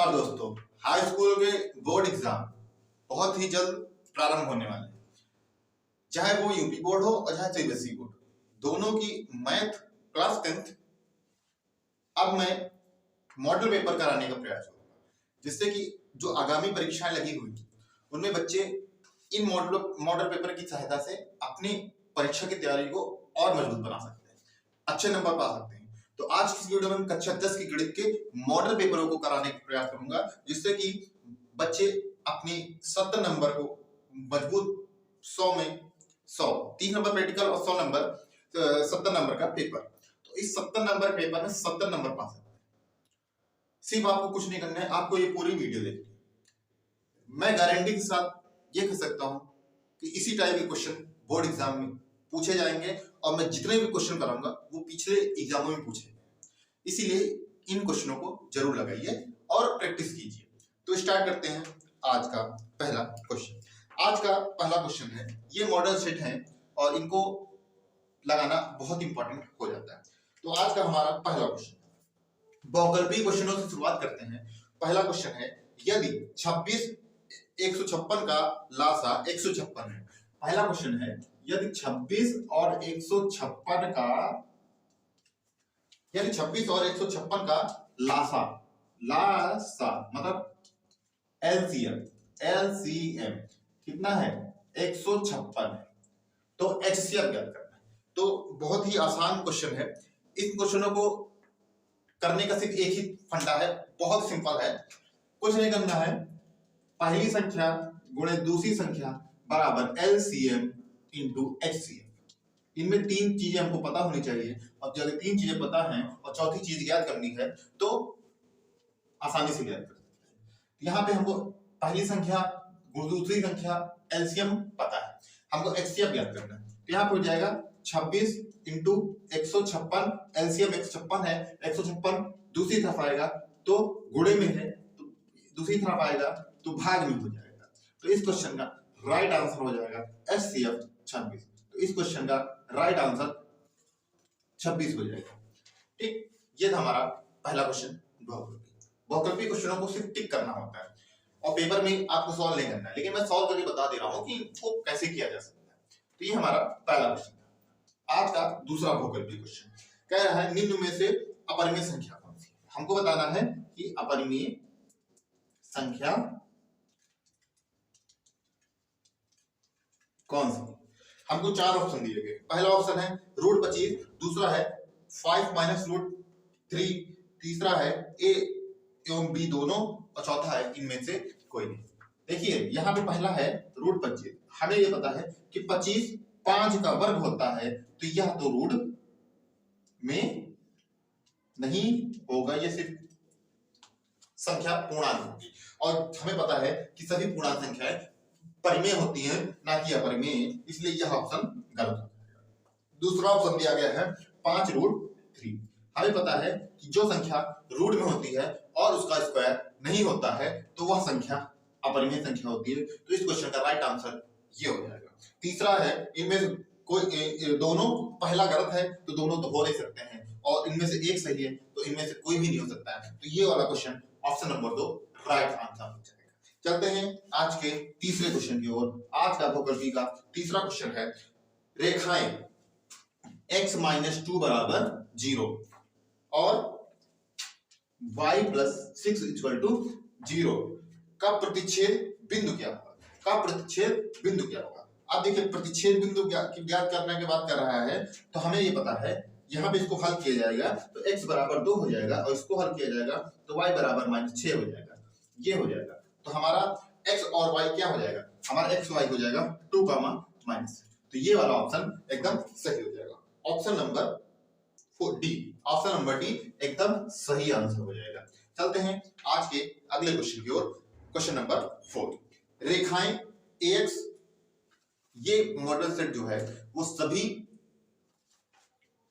नमस्कार दोस्तों, high school के बोर्ड एग्जाम बहुत ही जल्द प्रारंभ होने वाले हैं। चाहे वो यूपी बोर्ड हो और चाहे सीबीएसई बोर्ड, दोनों की मैथ क्लास 10th अब मैं मॉडल पेपर कराने का प्रयास करूंगा, जिससे कि जो आगामी परीक्षाएं लगी हुई उनमें बच्चे इन मॉडल पेपर की सहायता से अपनी परीक्षा की तैयारी को और मजबूत बना सकते हैं, अच्छे नंबर पा सकते हैं। तो आज की वीडियो में कक्षा 10 की गणित के मॉडल पेपरों को कराने का प्रयास करूंगा, जिससे कि बच्चे अपनी 70 नंबर को मजबूत 100 में 100 30 नंबर प्रैक्टिकल और 100 नंबर 70 नंबर का पेपर। तो इस 70 नंबर पेपर में 70 नंबर पा सकते हैं। सिर्फ आपको कुछ नहीं करना है, आपको ये पूरी वीडियो देखनी है। मैं गारंटी के साथ ये कह सकता हूं कि इसी टाइप के क्वेश्चन बोर्ड एग्जाम में पूछे जाएंगे और मैं जितने भी क्वेश्चन कराऊंगा वो पिछले एग्जामों में पूछे, इसीलिए इन क्वेश्चनों को जरूर लगाइए और प्रैक्टिस कीजिए। तो स्टार्ट करते हैं आज का पहला क्वेश्चन। आज का पहला क्वेश्चन है, ये मॉडल सेट है और इनको लगाना बहुत इंपॉर्टेंट हो जाता है। तो आज का हमारा पहला क्वेश्चन बहुकल्पीय क्वेश्चनों से शुरुआत करते हैं। पहला क्वेश्चन है, यदि 26 156 का लासा 156 है। पहला क्वेश्चन है, यदि 26 और 156 का का लासा मतलब एलसीएम कितना है? 156 है। तो एचसीएफ ज्ञात करना है। तो बहुत ही आसान क्वेश्चन है। इन क्वेश्चनों को करने का सिर्फ एक ही फंडा है, बहुत सिंपल है। कुछ नहीं करना है, पहली संख्या गुणे दूसरी संख्या बराबर एलसीएम इंटू एचसीएफ। इनमें तीन चीजें हमको पता होनी चाहिए, और जब तीन चीजें पता हैं और चौथी चीज ज्ञात करनी है तो आसानी से ज्ञात कर सकते हैं। यहाँ पे हमको पहली संख्या दूसरी संख्या एलसीएम पता है, हमको एचसीएफ ज्ञात करना है। तो यहाँ पे हो जाएगा 26 इंटू 156, एलसीएम 156 है। 156 दूसरी तरफ आएगा तो गुणे में है, तो दूसरी तरफ आएगा तो भाग में हो जाएगा। तो इस क्वेश्चन का राइट आंसर हो जाएगा एचसीएफ 26। तो इस क्वेश्चन का राइट आंसर 26 हो जाएगा। ठीक, ये था हमारा पहला क्वेश्चन। बहुकल्पीय क्वेश्चनों को सिर्फ टिक करना होता है और पेपर में आपको सॉल्व नहीं करना है, लेकिन मैं सॉल्व करके बता दे रहा हूं कि इसको कैसे किया जा सकता है। तो ये हमारा पहला क्वेश्चन है। आज का दूसरा बहुकल्पीय क्वेश्चन कह रहा है, निम्न में से अपरिमेय संख्या कौन सी है? हमको बताना है कि अपरिमेय संख्या कौन सी। हमको चार ऑप्शन दिए गए। पहला ऑप्शन है √25, दूसरा है 5 - √3, तीसरा है ए एवं बी दोनों, और चौथा है इनमें से कोई नहीं। देखिए यहाँ पे पहला है √25। हमें ये पता है कि 25 5 का वर्ग होता है, तो यह तो रूट में नहीं होगा, ये सिर्फ संख्या पूर्णांक होगी। और हमें पता है कि सभी पूर्णांक संख्याएं परिमेय होती हैं, ना कि अपरिमेय, इसलिए यह ऑप्शन गलत हो जाएगा। दूसरा ऑप्शन दिया गया है 5 √3। हमें पता है कि जो संख्या रूट में होती है और उसका स्क्वायर नहीं होता है तो वह संख्या अपरिमेय संख्या होती है। तो इस क्वेश्चन का राइट आंसर ये हो जाएगा। तीसरा है, इनमें से कोई दोनों, पहला गलत है तो दोनों तो हो नहीं सकते हैं, और इनमें से एक सही है तो इनमें से कोई भी नहीं हो सकता है। तो ये वाला question option number 2 right answer हो जाएगा। चलते हैं आज के तीसरे क्वेश्चन की ओर। आज का बहुकल्पीय का तीसरा क्वेश्चन है, रेखाएं x - 2 बराबर 0 और y + 6 = 0 का प्रतिच्छेद बिंदु क्या होगा? अब देखिए, प्रतिच्छेद बिंदु ज्ञात करने की बात कर रहा है, तो हमें ये पता है यहाँ पे इसको हल किया जाएगा तो x बराबर 2 हो जाएगा, और इसको हल किया जाएगा तो y बराबर -6 हो जाएगा। ये हो जाएगा, तो हमारा x और y क्या हो जाएगा? हमारा x y हो जाएगा 2, तो ये वाला ऑप्शन एकदम सही हो जाएगा। ऑप्शन नंबर डी एकदम सही आंसर हो जाएगा। चलते हैं आज के अगले क्वेश्चन की ओर। क्वेश्चन नंबर 4, रेखाएं ax, ये मॉडल सेट जो है वो सभी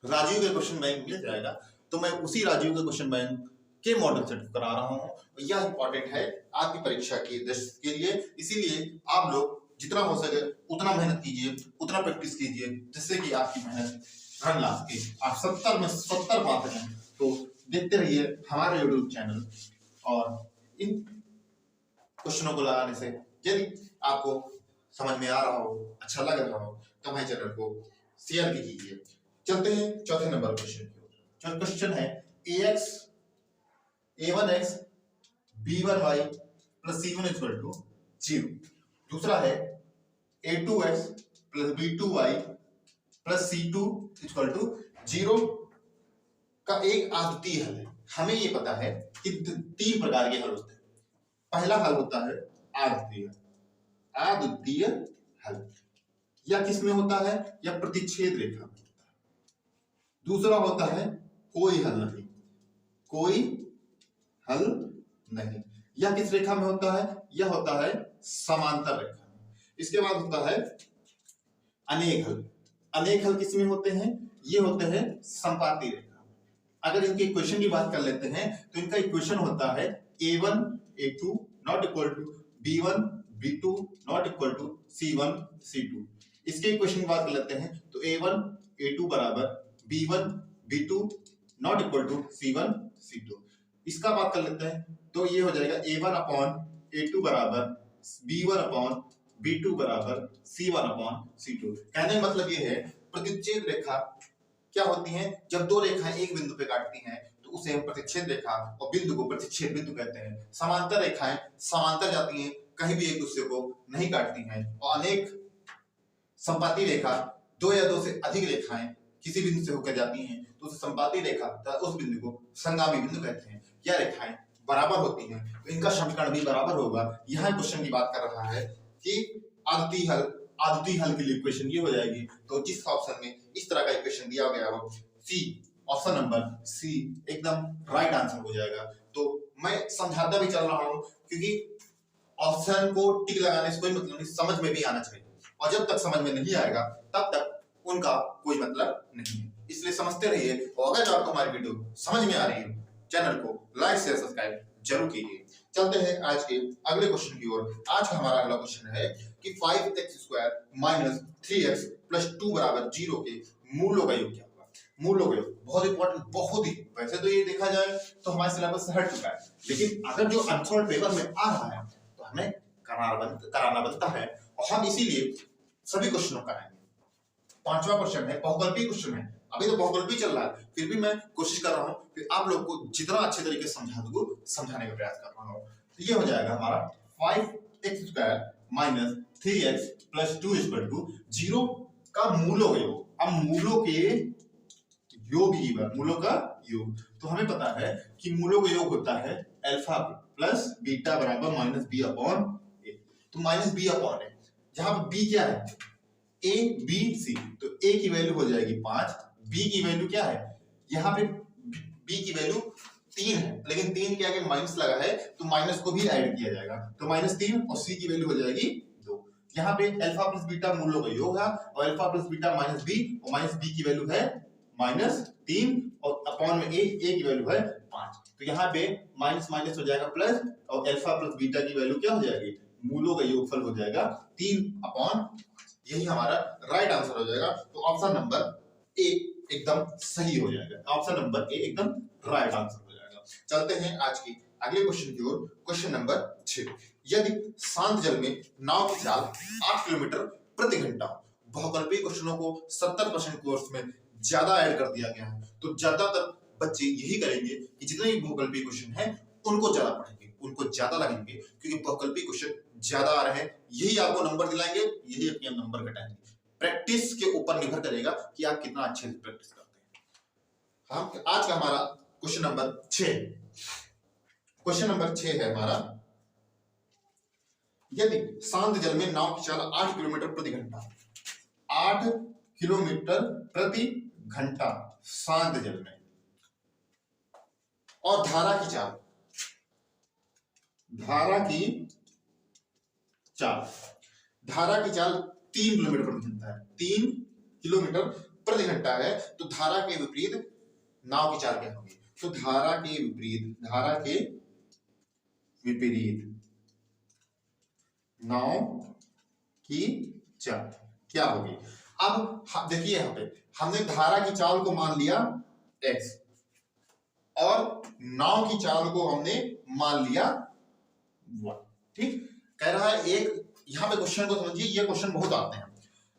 राजीव के क्वेश्चन बैंक मिल जाएगा। तो मैं उसी राजीव के क्वेश्चन बैंक के मॉडल सेट करा रहा हूं। यह इंपॉर्टेंट है आपकी परीक्षा के दृष्टि के लिए, इसीलिए आप लोग जितना हो सके उतना मेहनत कीजिए, उतना प्रैक्टिस कीजिए, जिससे कि आपकी मेहनत रन ला सके। आप 70 में 70 पाते हैं। तो देखते रहिए हमारे YouTube चैनल और इन क्वेश्चनों को लगाने से। यदि आपको समझ में आ रहा हो, अच्छा लग रहा हो, तो हमारे चैनल को शेयर भी कीजिए। चलते हैं चौथे नंबर क्वेश्चन की ओर। जो क्वेश्चन है a1x b1y plus c1 equal to 0। दूसरा है a2x plus b2y plus c2 equal to 0 का एक आद्वितीय हल है। हमें ये पता है कि 3 प्रकार के हल होते हैं। पहला हल होता है अद्वितीय हल, या किसमें होता है, या प्रतिच्छेद रेखा में होता है। दूसरा होता है कोई हल नहीं, या किस रेखा में होता है, यह होता है समांतर रेखा में। इसके बाद होता है अनेक हल किसमें होते हैं, ये होते हैं संपाती रेखा में। अगर इनके इक्वेशन की बात कर लेते हैं तो इनका इक्वेशन होता है a1 a2 not equal to b1 b2 not equal to c1 c2। इसके इक्वेशन की बात कर लेते हैं तो a1 a2 बराबर b1 b2 not equal to c1 c2। इसका बात कर लेते हैं तो ये हो जाएगा a1 अपॉन a2 बराबर b1 अपॉन b2 बराबर c1 अपॉन c2। कहने का मतलब ये है प्रतिच्छेद रेखा क्या होती है, जब दो रेखाएं एक बिंदु पे काटती हैं तो उसे हम प्रतिच्छेद रेखा और बिंदु को प्रतिच्छेद बिंदु कहते हैं। समांतर रेखाएं समांतर जाती हैं, कहीं भी एक दूसरे को नहीं काटती हैं। और अनेक संपाती रेखा दो या दो से अधिक रेखाएं किसी बिंदु से होकर जाती हैं तो उस संपाती रेखा उस बिंदु को संगामी बिंदु कहते हैं। यह रेखाएं बराबर होती हैं तो इनका समीकरण भी बराबर होगा। यहाँ क्वेश्चन की बात कर रहा है कि अद्वितीय हल के लिए इक्वेशन ये हो जाएगी। तो जिस ऑप्शन में इस तरह का इक्वेशन दिया गया हो, सी ऑप्शन नंबर सी एकदम राइट आंसर हो जाएगा। तो मैं समझाता भी चल रहा हूं क्योंकि ऑप्शन को टिक लगाने से कोई मतलब नहीं, समझ में भी आना चाहिए। और जब तक समझ में नहीं आएगा तब तक उनका कोई मतलब नहीं है, इसलिए समझते रहिए। और अगर आपको हमारी वीडियो समझ में आ रही है, चैनल को लाइक शेयर सब्सक्राइब जरूर कीजिए। चलते हैं आज के अगले क्वेश्चन की ओर। आज का हमारा अगला क्वेश्चन है कि 5x² माइनस 3x प्लस 2 बराबर 0 के मूलों का योग क्या होगा। मूलों का योग बहुत इंपॉर्टेंट, बहुत ही, वैसे तो ये देखा जाए तो हमारे सिलेबस से हट चुका है, लेकिन अगर जो अनसॉल्व पेपर में आ रहा है तो हमें कराना बनता है और हम इसीलिए सभी क्वेश्चनों का कराएंगे। 5वां क्वेश्चन है बहुकल्पीय क्वेश्चन है। अभी तो बहुकल्पीय चल रहा है, फिर भी मैं कोशिश कर रहा हूं कि आप लोग को जितना अच्छे तरीके से समझाने का प्रयास कर रहा हूं। तो ये हो जाएगा हमारा 5x² minus 3x plus 2 equal to 0 का मूलों का योग। अब मूलों के योग ही मूलों का योग, तो हमें पता है कि मूलों का योग होता है अल्फा प्लस बीटा बराबर माइनस बी अपॉन ए। तो माइनस बी अपॉन ए, जहां पर बी क्या है, ए बी सी, तो ए की वैल्यू हो जाएगी 5, बी की वैल्यू क्या है, यहाँ पे बी की वैल्यू 3 है, लेकिन 3 के आगे माइनस लगा है तो माइनस को भी ऐड किया जाएगा, तो -3 और सी की वैल्यू हो जाएगी 2। यहाँ पे अल्फा प्लस बीटा मूलों का योग है और alpha plus beta minus B, और माइनस बी की वैल्यू है -3 और अपॉन में ए की वैल्यू है 5। तो यहाँ पे माइनस माइनस हो जाएगा प्लस, और अल्फा प्लस बीटा की वैल्यू क्या हो जाएगी, मूलों का योगफल हो जाएगा 3 अपॉन, यही हमारा राइट आंसर हो जाएगा। तो ऑप्शन नंबर ए एकदम सही हो जाएगा, ऑप्शन नंबर ए एकदम राइट आंसर हो जाएगा। चलते हैं आज की अगले क्वेश्चन की ओर। क्वेश्चन नंबर 6, यदि शांत जल में नाव की चाल 8 किलोमीटर प्रति घंटा, बहुकल्पीय क्वेश्चनों को 70% कोर्स में ज्यादा ऐड कर दिया गया है, तो ज्यादातर बच्चे यही करेंगे कि जितने भी बहुकल्पीय क्वेश्चन हैं उनको ज्यादा पढ़ेंगे, उनको ज्यादा लगेंगे, क्योंकि बहुकल्पीय क्वेश्चन ज्यादा आ रहे हैं, यही आपको नंबर दिलाएंगे, यही अपने नंबर घटाएंगे। प्रैक्टिस के ऊपर निर्भर करेगा कि आप कितना अच्छे से प्रैक्टिस करते हैं। हम आज का हमारा क्वेश्चन नंबर 6 है हमारा, यदि शांत जल में नाव की चाल 8 किलोमीटर प्रति घंटा, 8 किलोमीटर प्रति घंटा शांत जल में, और धारा की चाल 3 किलोमीटर प्रति घंटा है, 3 किलोमीटर प्रति घंटा है, तो धारा के विपरीत नाव की चाल क्या होगी। तो धारा के विपरीत नाव की चाल क्या होगी। अब देखिए यहाँ पे हमने धारा की चाल को मान लिया x और नाव की चाल को हमने मान लिया 1। ठीक, कह रहा है एक, यहाँ पे क्वेश्चन को समझिए, ये क्वेश्चन बहुत आते हैं।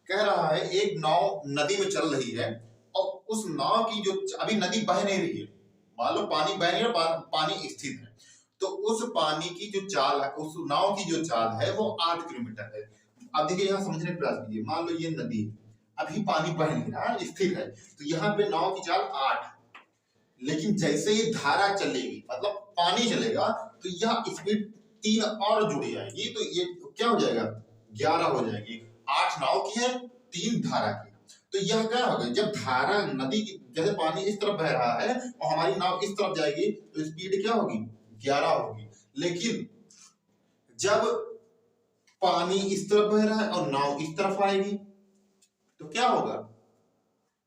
कह रहा है एक नाव नदी में चल रही है और उस नाव की जो, अभी नदी बह नहीं रही है, मान लो पानी बह नहीं रहा, पानी स्थिर है, तो उस पानी की जो चाल है, उस नाव की जो चाल है वो 8 किलोमीटर है। अब देखिए यहाँ समझने का प्रयास कीजिए, मान लो ये नदी है, अभी पानी बह नहीं रहा, स्थिर है, तो यहाँ पे नाव की चाल 8, लेकिन जैसे ही धारा चलेगी, मतलब पानी चलेगा, तो यह स्पीड 3 और जुड़ जाएगी, तो ये क्या हो जाएगा, 11 हो जाएगी। 8 नाव की है, 3 धारा की, तो यह क्या होगा, जब धारा नदी की, जैसे पानी इस तरफ बह रहा है और हमारी नाव इस तरफ जाएगी, तो स्पीड क्या होगी, 11 होगी। लेकिन जब पानी इस तरफ बह रहा है और नाव इस तरफ आएगी, तो क्या होगा,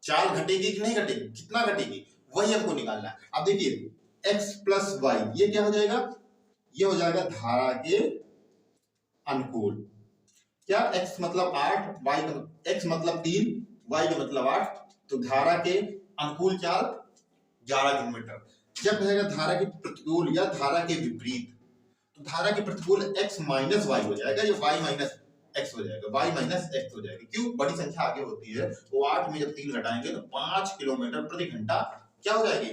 चाल घटेगी कि नहीं घटेगी, कितना घटेगी, वही हमको निकालना है। अब देखिए x प्लस वाई, ये क्या हो जाएगा, ये हो जाएगा धारा के अनुकूल। क्या, x मतलब 8, y का x मतलब 3, y का मतलब 8, तो धारा के अनुकूल चाल 11 किलोमीटर। जब कहेगा धारा के प्रतिकूल या धारा के विपरीत, तो धारा के प्रतिकूल x माइनस वाई हो जाएगा, ये y माइनस x हो जाएगा, y माइनस x हो जाएगा। क्यों, बड़ी संख्या आगे होती है, वो 8 में जब 3 घटाएंगे तो 5 किलोमीटर प्रति घंटा क्या हो जाएगी,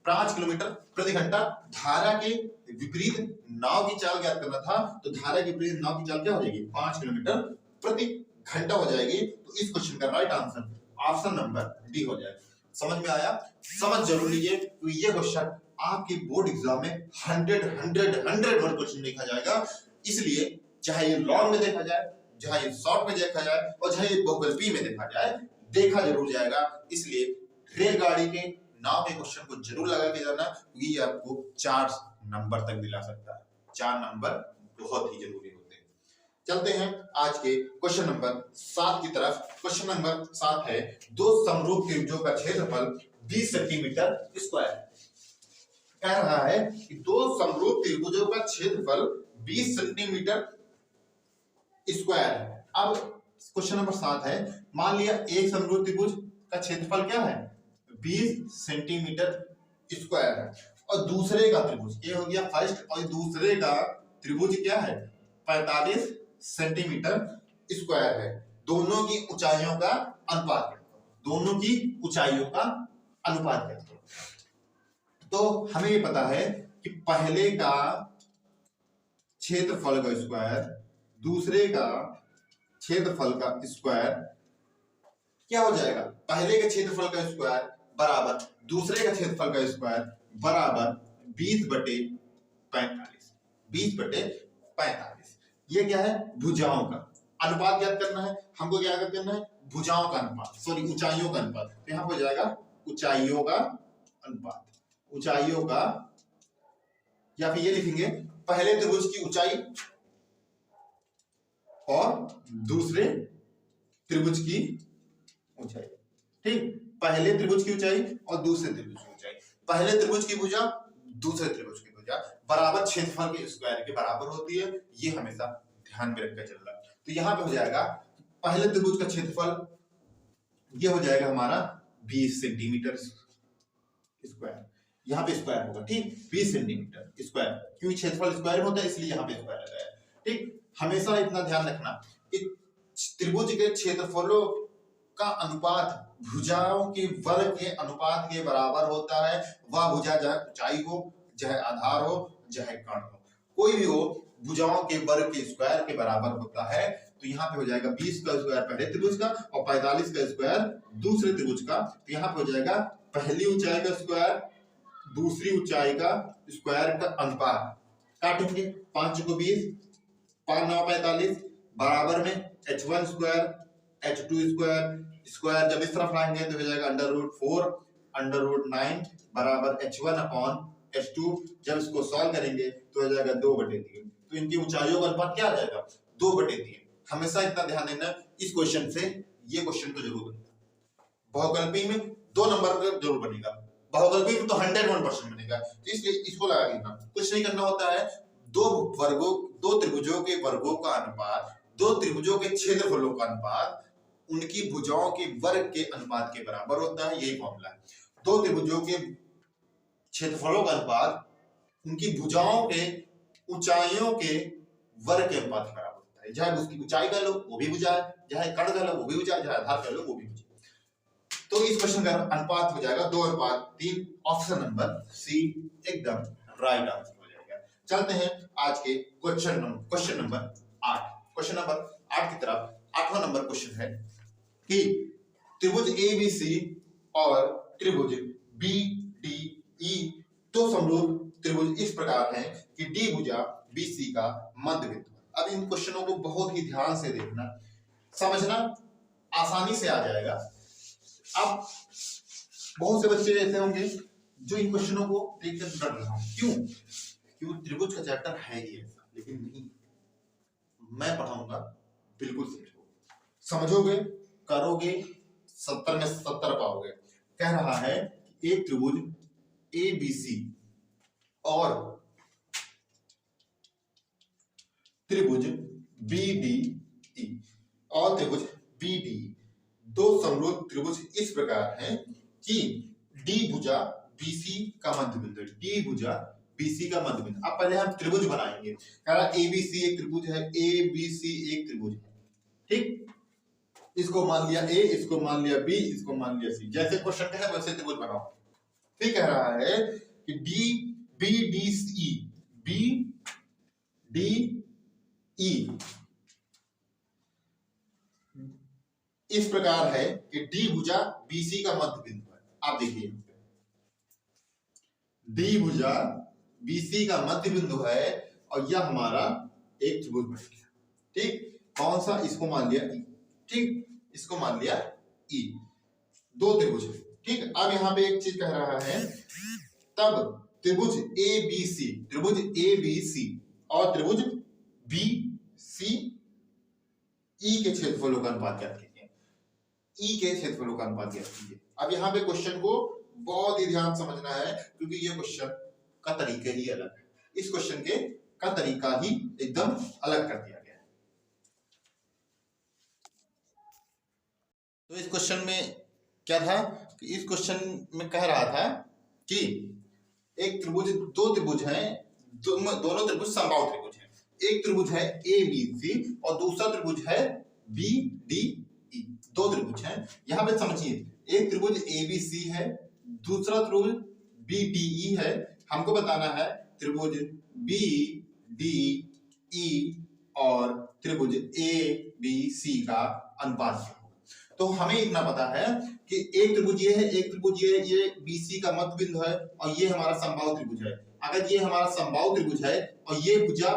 5 किलोमीटर प्रति घंटा। धारा के विपरीत नाव की चाल ज्ञात करना था, तो धारा के विपरीत नाव की चाल क्या हो जाएगी, 5 किलोमीटर प्रति घंटा हो जाएगी। तो इस क्वेश्चन का right answer option number D हो जाएगा। समझ में आया, समझ जरूर लीजिए, तो ये क्वेश्चन आपके बोर्ड एग्जाम में 100 क्वेश्चन देखा जाएगा। इसलिए चाहे ये लॉन्ग में देखा जाए, चाहे ये शॉर्ट में देखा जाए, और चाहे ये बहुकल्पीय में देखा जाए, देखा जरूर जाएगा। इसलिए रेलगाड़ी के नाव के क्वेश्चन को जरूर लगा के जाना, क्योंकि ये आपको 4 नंबर तक दिला सकता है। 4 नंबर बहुत ही जरूरी होते हैं। चलते हैं आज के क्वेश्चन नंबर 7 की तरफ। क्वेश्चन नंबर 7 है, दो समरूप त्रिभुजों का क्षेत्रफल 20 सेंटीमीटर स्क्वायर। कह रहा है कि दो समरूप त्रिभुजों का क्षेत्रफल 20 सेंटीमीटर स्क्वायर है। अब क्वेश्चन नंबर 7 है, मान लिया एक समरूप त्रिभुज का क्षेत्रफल क्या है, 20 सेंटीमीटर स्क्वायर है, और दूसरे का त्रिभुज, ये हो गया फर्स्ट, और दूसरे का त्रिभुज क्या है, 45 सेंटीमीटर स्क्वायर है। दोनों की ऊंचाइयों का अनुपात, दोनों की ऊंचाइयों का अनुपात क्या है। तो हमें ये पता है कि पहले का क्षेत्रफल का स्क्वायर, दूसरे का क्षेत्रफल का स्क्वायर क्या हो जाएगा, पहले के क्षेत्रफल का स्क्वायर बराबर दूसरे का क्षेत्रफल का स्क्वायर बराबर 20/45। 20/45 ये क्या है, भुजाओं का अनुपात ज्ञात करना है हमको। क्या करना है, भुजाओं का अनुपात, सॉरी ऊंचाइयों का अनुपात। तो यहां हो जाएगा ऊंचाइयों का अनुपात, ऊंचाइयों का, या फिर ये लिखेंगे पहले त्रिभुज की ऊंचाई और दूसरे त्रिभुज की ऊंचाई। ठीक, पहले त्रिभुज की ऊंचाई और दूसरे त्रिभुज की ऊंचाई, पहले त्रिभुज की भुजा दूसरे त्रिभुज की भुजा बराबर क्षेत्रफल के स्क्वायर के बराबर होती है। ये हमेशा ध्यान में रखकर चलना। तो यहां पे हो जाएगा पहले त्रिभुज का क्षेत्रफल, ये हो जाएगा हमारा 20 सेंटीमीटर स्क्वायर, यहाँ पे स्क्वायर होगा। ठीक, 20 सेंटीमीटर स्क्वायर, क्योंकि क्षेत्रफल स्क्वायर में होता है इसलिए यहाँ पे स्क्वायर लगाया। ठीक, हमेशा इतना ध्यान रखना कि त्रिभुज के क्षेत्रफलों का अनुपात भुजाओं के वर्ग के अनुपात के बराबर होता है। वह भुजा चाहे ऊंचाई हो, चाहे आधार हो, चाहे कर्ण हो, कोई भी हो, भुजाओं के वर्ग के स्क्वायर के बराबर होता है। तो यहाँ पे हो जाएगा 20 का स्क्वायर पहले त्रिभुज का और 45 का स्क्वायर दूसरे त्रिभुज का। तो यहाँ पे हो जाएगा पहली ऊंचाई का स्क्वायर दूसरी ऊंचाई का स्क्वायर का अनुपात। काटेंगे 5 को 20, 5 9 45 बराबर में h1 square h2 square, square जब इस तरफ लाएंगे तो हो जाएगा √4 √9 बराबर h1/h2। जब इसको सॉल्व करेंगे तो हो जाएगा 2/3। तो इनकी ऊंचाइयों का अनुपात क्या आ जाएगा, 2/3। हमेशा इतना ध्यान देना, इस क्वेश्चन से ये क्वेश्चन तो जरूर बनेगा। बहुकल्पी में 2 नंबर का जरूर बनेगा, बहुकल्पी में तो 101% बनेगा। तो इसलिए इसको लगा देना, कुछ नहीं करना होता है। दो त्रिभुजों के वर्गों का अनुपात, दो त्रिभुजों के क्षेत्रफलों का अनुपात उनकी भुजाओं के वर्ग के अनुपात के बराबर होता है। यही फॉर्मूला है। दो त्रिभुजों के क्षेत्रफलों का अनुपात उनकी भुजाओं के ऊंचाइयों के वर्ग के अनुपात के बराबर होता है। चाहे उसकी ऊंचाई कह लो वो भी भुजा है, चाहे कण कह लो वो भी भुजा है, चाहे आधार कह लो वो भी भुजा है। तो इस क्वेश्चन का अनुपात हो जाएगा 2:3। ऑप्शन नंबर सी एकदम राइट आंसर हो जाएगा। चलते हैं आज के क्वेश्चन नंबर 8। क्वेश्चन नंबर 8 की तरफ। 8वां नंबर क्वेश्चन है कि त्रिभुज एबीसी और त्रिभुज बीडीई दो समरूप त्रिभुज इस प्रकार है कि डी भुजा बीसी का मध्य बिंदु है। अब इन क्वेश्चनों को बहुत ही ध्यान से देखना, समझना आसानी से आ जाएगा। अब बहुत से बच्चे ऐसे होंगे जो इन क्वेश्चनों को देखकर डर रहा हूं, क्यों त्रिभुज का चैप्टर है ही ऐसा, लेकिन नहीं, मैं पढ़ाऊंगा बिल्कुल समझोगे, करोगे, 70 में 70 पाओगे। कह रहा है कि एक त्रिभुज एबीसी और त्रिभुज बीडीई और त्रिभुज बीडीई दो समरूप त्रिभुज इस प्रकार हैं कि डी भुजा बीसी का मध्य बिंदु, डी भुजा बीसी का मध्य बिंदु। अब पहले हम त्रिभुज बनाएंगे। कह रहा एबीसी एक त्रिभुज है, एबीसी एक त्रिभुज है, ठीक। इसको मान लिया ए, इसको मान लिया बी, इसको मान लिया सी। जैसे क्वेश्चन है वैसे त्रिभुज बनाओ। फिर कह रहा है कि D B D C B D E इस प्रकार है कि डी भुजा बीसी का मध्य बिंदु है। आप देखिए डी भुजा बीसी का मध्य बिंदु है और यह हमारा एक त्रिभुज बन गया, ठीक। कौन सा? इसको मान लिया ई, ठीक, इसको मान लिया ई। दो त्रिभुज, ठीक। अब यहां पे एक चीज कह रहा है, तब त्रिभुज ए बी सी और त्रिभुज बी सी ई के क्षेत्रफलों का अनुपात ज्ञात कीजिए। ई के क्षेत्रफलों का अनुपात ज्ञात कीजिए। अब यहाँ पे क्वेश्चन को बहुत ही ध्यान समझना है, क्योंकि ये क्वेश्चन का तरीका ही अलग है। इस क्वेश्चन के का तरीका ही एकदम अलग कर दिया गया है। तो इस क्वेश्चन में क्या था कि इस क्वेश्चन में कह रहा था कि एक त्रिभुज, दो त्रिभुज हैं, दोनों त्रिभुज समबाहु त्रिभुज हैं। एक त्रिभुज है ए बी सी और दूसरा त्रिभुज है बी डी ई। दो त्रिभुज हैं। यहां पे समझिए, एक त्रिभुज ए बी सी है, दूसरा त्रिभुज बी डी ई है। हमको बताना है त्रिभुज बी डी ई और त्रिभुज ए बी सी का अनुपात क्या होगा। तो हमें इतना पता है कि एक त्रिभुज ये है, एक त्रिभुज ये बीसी का मध्य बिंदु है और ये हमारा समबाहु त्रिभुज है। अगर ये हमारा समबाहु त्रिभुज है और ये भुजा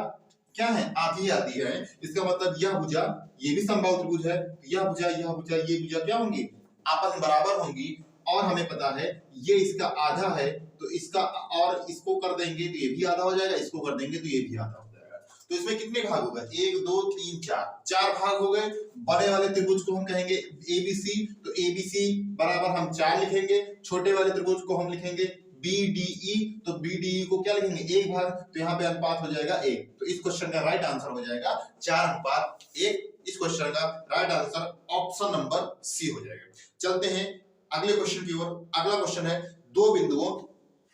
क्या है, आधी आधी है, इसका मतलब यह भुजा ये भी समबाहु त्रिभुज है, यह भुजा ये भुजा क्या होंगी, आपस में बराबर होंगी। और हमें पता है ये इसका आधा है, तो इसका और इसको कर देंगे तो ये भी आधा हो जाएगा, इसको कर देंगे तो ये भी आधा हो जाएगा। तो इसमें कितने भाग हो गए, 1 2 3 4, 4 भाग हो गए। बड़े वाले त्रिभुज को हम कहेंगे एबीसी, तो एबीसी बराबर हम 4 लिखेंगे। छोटे वाले त्रिभुज को हम लिखेंगे बीडीई, तो बीडीई को क्या लिखेंगे, 1 भाग। तो यहाँ पे अनुपात हो जाएगा 1। तो इस क्वेश्चन का राइट आंसर हो जाएगा 4:1। इस क्वेश्चन का right answer option number C हो जाएगा। चलते हैं अगले क्वेश्चन की ओर। अगला क्वेश्चन है दो बिंदुओं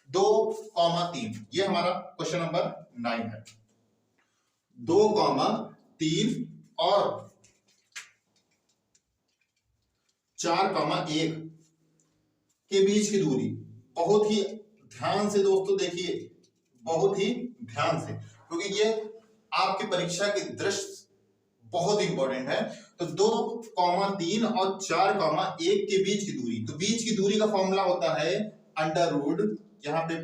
2,3। ये हमारा क्वेश्चन नंबर 9 है। 2,3 और 4,1 के बीच की दूरी। बहुत ही ध्यान से दोस्तों देखिए, बहुत ही ध्यान से, क्योंकि ये आपकी परीक्षा की दृष्टि बहुत इंपॉर्टेंट है। तो 2,3 और 4,1 के बीच की दूरी, तो बीच की दूरी का फॉर्मूला होता है अंडर रूट, यहाँ पे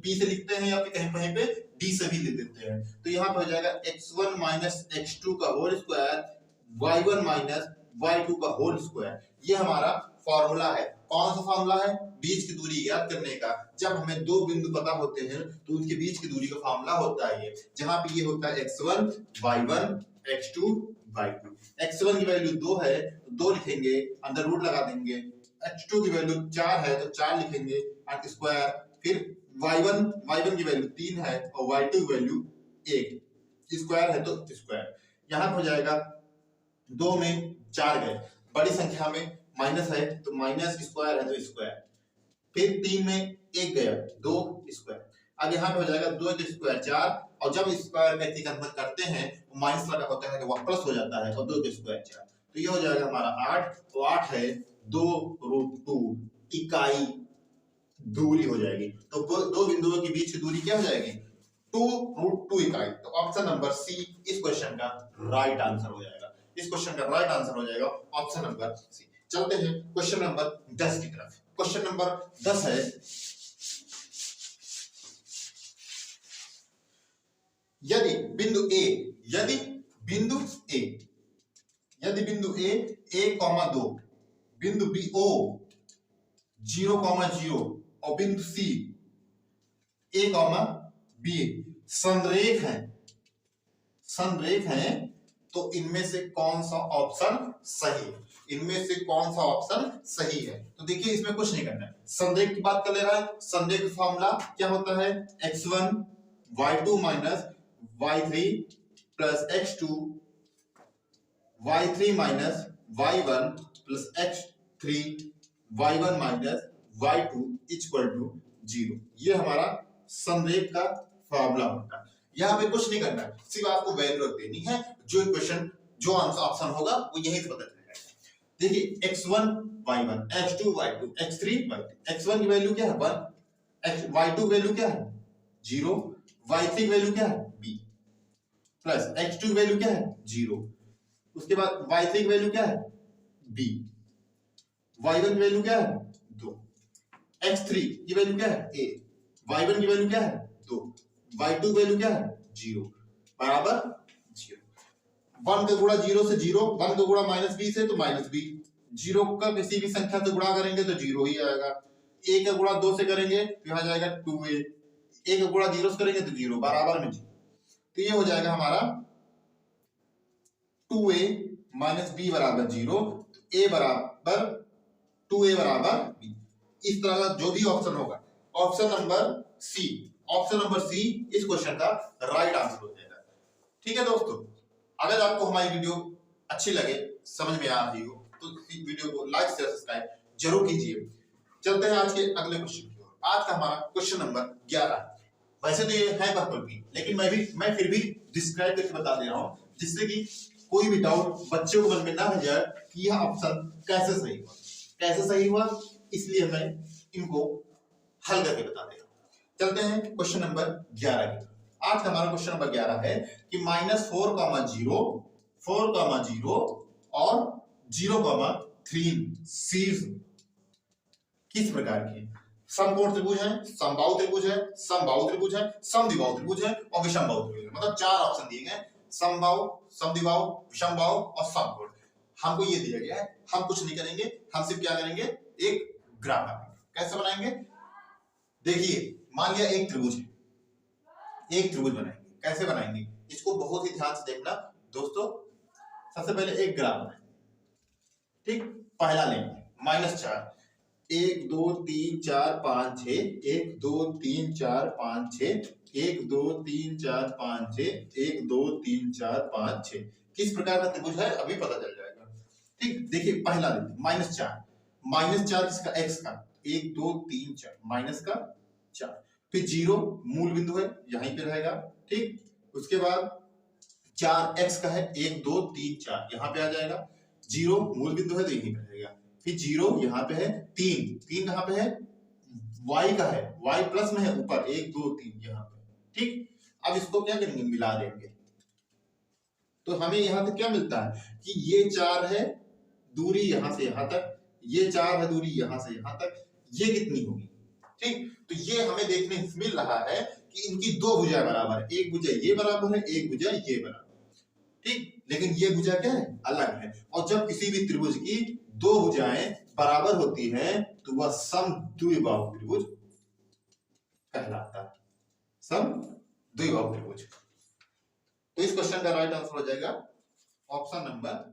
p से लिखते हैं या फिर कहीं पे d से भी लिख देते हैं। तो यहाँ पे हो जाएगा x1 माइनस x2 का whole square, y1 minus y2 का होल स्क्वायर। ये हमारा फॉर्मूला है। कौन सा फॉर्मूला है, बीच की दूरी ज्ञात करने का। जब हमें दो बिंदु पता होते हैं तो उनके बीच की दूरी का फॉर्मूला होता है ये, जहां पे ये होता है x1 y1 x2 y2। x1 की वैल्यू 2 है तो 2 लिखेंगे, अंदर रूट लगा देंगे। x2 की वैल्यू 4 है तो 4 लिखेंगे और स्क्वायर। फिर y1 की वैल्यू 3 है और y2 की वैल्यू 1, स्क्वायर है तो स्क्वायर। यहां हो जाएगा 2 में 4 गए, बड़ी संख्या में माइनस है तो माइनस, स्क्वायर है तो स्क्वायर। फिर 3 में 1 गया, 2 स्क्वायर। अब यहाँ पे हो जाएगा 2 के स्क्वायर 4 और जब स्क्वायर का कन्वर्ट करते हैं तो माइनस लगा होता है तो वह प्लस हो जाता है, और 2 के स्क्वायर 4, तो ये हो जाएगा हमारा 8, तो 8 है 2√2 इकाई दूरी हो जाएगी। तो दो बिंदुओं के बीच की दूरी क्या हो जाएगी? 2√2 इकाई। तो ऑप्शन नंबर सी इस क्वेश्चन का राइट आंसर हो जाएगा। इस क्वेश्चन का राइट आंसर हो जाएगा ऑप्शन नंबर सी। चलते हैं क्वेश्चन नंबर 10 की तरफ। क्वेश्चन नंबर 10 है, यदि बिंदु ए 1,2, बिंदु बी ओ 0,0 और बिंदु सी A,B संरेख है, तो इनमें से कौन सा ऑप्शन सही है? इनमें से कौन सा ऑप्शन सही है? तो देखिए इसमें कुछ नहीं करना है, संरेख की बात कर ले रहा है। संरेख फॉर्मूला क्या होता है? x1 y2 minus y3 plus x2 y3 minus y1 plus x3 y1 minus y2 equal to 0। ये हमारा संरेख का फॉर्मूला होता है। यहाँ पे कुछ नहीं करना है, सिर्फ आपको वैल्यू रख देनी है। जो इक्वेशन जो आंसर ऑप्शन होगा वो यही से पता चलेगा। देखिए x1 y1, x2 y2, x3 y3। x1 की वैल्यू क्या है? 1, y2 की वैल्यू क्या है? 0, y3 की वैल्यू क्या है? b, प्लस x2 की वैल्यू क्या है? 0, उसके बाद y3 की वैल्यू क्या है? b, y1 की वैल्यू क्या है? 2, x3 की वैल्यू क्या है? a, y1 की वैल्यू क्या है? 2, y2 की वैल्यू क्या है? 0 बराबर 0। 1 का गुणा 0 से 0, 1 का गुणा -b से तो -b, 0 का किसी भी संख्या से गुणा करेंगे तो 0 ही आएगा। a का गुणा 2 से करेंगे तो यहाँ जाएगा 2a, a का गुणा 0 से करेंगे तो 0 बराबर में 0। तो ये हो जाएगा हमारा 2a माइनस b बराबर 0, a बराबर 2a बराबर b। इस तरह का जो भी ऑप्शन होगा, ऑप्शन नंबर सी इस क्वेश्चन का राइट आंसर हो जाएगा। ठीक है दोस्तों, अगर आपको हमारी वीडियो अच्छी लगे, समझ में आ रही हो, तो इस वीडियो को लाइक शेयर सब्सक्राइब जरूर कीजिए। चलते हैं आज के अगले क्वेश्चन की ओर। आज का हमारा क्वेश्चन नंबर 11। वैसे तो ये है बहुपद, लेकिन मैं फिर भी डिस्क्राइब करके बता दे रहा हूँ, जिससे कि कोई भी डाउट बच्चों को मन में ना रह जाए कि यह ऑप्शन कैसे सही हुआ, इसलिए मैं इनको हल करके बता दे रहा हूँ। चलते हैं क्वेश्चन नंबर 11 की। आज का हमारा क्वेश्चन नंबर 11 है कि -4,0 और 0,3 शीर्ष किस प्रकार के समकोण त्रिभुज है, समबाहु त्रिभुज है, समद्विबाहु त्रिभुज है और विषमबाहु त्रिभुज है। मतलब 4 ऑप्शन दिए गए, समबाहु, समद्विबाहु, विषमबाहु और समकोण। हमको ये दिया गया है, हम कुछ नहीं करेंगे, हम सिर्फ क्या करेंगे, एक ग्राफ बनाएंगे। कैसे बनाएंगे? देखिए मान लिया एक त्रिभुज बनाएंगे। कैसे बनाएंगे इसको बहुत ही ध्यान से देखना दोस्तों। सबसे पहले एक ग्राफ बनाएंगे, ठीक। पहला लेंगे -4, 1 2 3 4 5 6, 1 2 3 4 5 6, 1 2 3 4 5 6, 1 2 3 4 5 6। किस प्रकार का त्रिभुज है अभी पता चल जाएगा, ठीक। देखिए पहला लेंगे -4 किसका? x का, 1 2 3 4 माइनस का 4, फिर 0 मूल बिंदु है यहीं पे रहेगा, ठीक। उसके बाद 4x का है, 1 2 3 4 यहाँ पे आ जाएगा, 0 मूल बिंदु है तो यहीं पे रहेगा, फिर 0 यहाँ पे है, 3 कहाँ पे है? y का है, y प्लस में है ऊपर, 1 2 3 यहाँ पे, ठीक। अब इसको क्या करेंगे? मिला देंगे, तो हमें यहाँ से क्या मिलता है कि ये 4 है दूरी यहाँ से यहाँ तक, ये 4 है दूरी यहाँ से यहाँ तक, ये कितनी होगी, ठीक। तो ये हमें देखने मिल रहा है कि इनकी 2 भुजाएं बराबर है, एक भुजा ये बराबर है, एक भुजा ये बराबर, ठीक। लेकिन ये भुजा क्या है? अलग है। और जब किसी भी त्रिभुज की 2 भुजाएं बराबर होती हैं तो वह समद्विबाहु त्रिभुज कहलाता है, समद्विबाहु त्रिभुज। तो इस क्वेश्चन का राइट आंसर हो जाएगा ऑप्शन नंबर